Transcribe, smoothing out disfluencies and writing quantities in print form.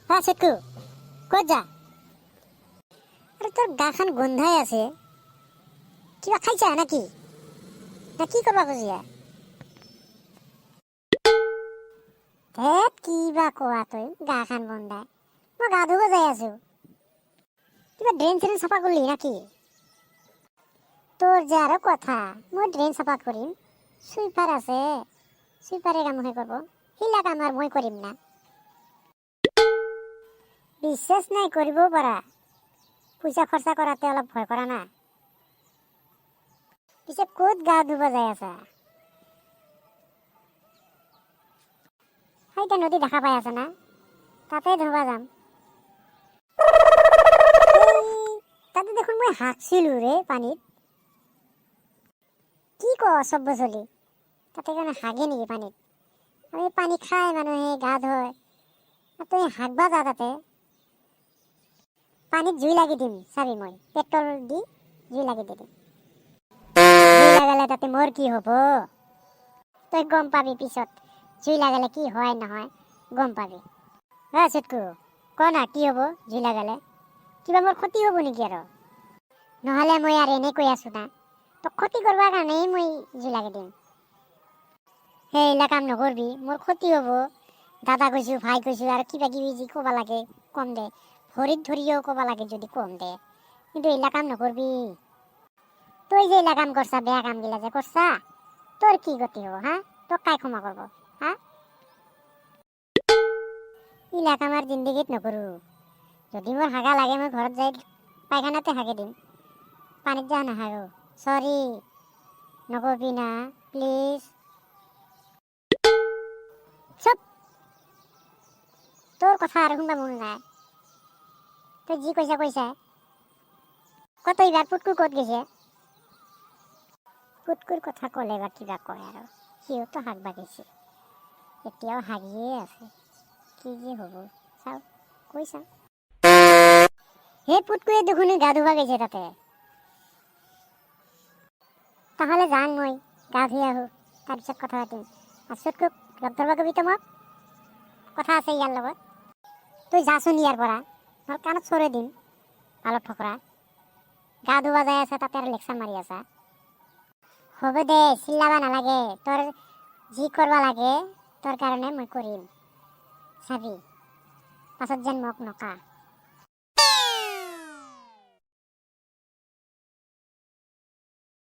হ্যাঁ সেটকু ক'ত যা? আরে তোর গাখান গন্ধাই আছে, কিবা খাইছা নাকি? না কি করবা খুঁজিয়া? ধেত কিবা কোৱা তই, গাখান গন্ধাই। মই গা ধুব যাই আছো। কিবা ড্ৰেইন চেইন চাফা করলি নাকি? তোর যে আরো কথা, মই ড্রেন সাফা করিম, সুইপার আছে, সুইপারে কামহে করব, হিলা কাম আর মই করিম না। বিশ্বাস নাই করবো পারা, পয়সা খরচা করাতে অলপ ভয় করা না। পিছে ক'ত গা ধুব যাই আছা? হাইটা নদী দেখা পাই আছে না, তাতে ধুবা যাম। তাতে দেখোন মই হাঁকছিলো রে পানীত। কি ক সভ্য চলি, তাতে কাৰণে হাগে নেকি পানীত? আমি পানী খাই মানুহে গা ধয়, তই হাগবা যা তাতে। পানীত জুই লাগি দিম চাবি, মই পেট্ৰল দি জুই লাগি দিম। জুই লাগালে তাতে মোৰ কি হ'ব তই গম পাবি পিছত। জুই লাগালে কি হয় নহয় গম পাবি। হ্যাঁ চেটকু ক না, কি হ'ব জুই লাগালে? কিবা মোৰ ক্ষতি হ'ব নেকি? আৰু নহ'লে মই আৰু এনে কৈ আছো না, তো ক্ষতি কৰবাৰ কাৰণেই মই জুই লাগি দিম। সেইলা কাম নকৰবি, মোৰ ক্ষতি হ'ব। দাদা কৈছো, ভাই কৈছো, আৰু কিবা কিবি যি ক'বা লাগে কম দে, ভৰিত ধৰিও ক'বা লাগে যদি কম দে, কিন্তু এইলা কাম নকৰবি। তই যে এইলা কাম করছা, বেয়া কাম গিলা যে করছা, তোর কি গতি হব? হ্যাঁ, তোক কাই ক্ষমা করব? হ্যাঁ, ইলা কাম আর জিন্দগিত নকৰো। যদি মোৰ হাগা লাগে মই ঘৰত যাই পায়খানাতে হাগে দিম, পানীত যা নাহাগো। সরি, নকবি না প্লিজ। চুপ, তোর কথা আর শুনবা মন নাই। তুই যি কৈছা কৈছা। কত এইবার পুটকু ক'ত গেছে? পুটকুৰ কথা ক'লে বা কিবা কয়, আৰু সিওতো হাগবা গেছে, এতিয়াও হাগিয়ে আছে। কি যে হ'ব চাও, কৈ চাও। হে পুটকুৱে দেখোন গা ধুবা গেছে তাতে। তাহলে যাং মই গা ধুই আহো, তাৰপিছত কথা পাতিম। আৰ চুটকুক লগ ধৰবা কবি তো, মোক কথা আছে ইয়াৰ লগত। তুই যাচোন ইয়াৰ পৰা, মোৰ কাণত চৰে দিম আলপ ঠকৰা। গা ধুবা যাই আছে তাতে আৰু লেকচাৰ মাৰি আছা। হ'ব দে, চিল্লাবা নালাগে। তোৰ যি কৰবা লাগে তোৰ কাৰণে মই কৰিম, চাবি পাছত যেন মোক নকা।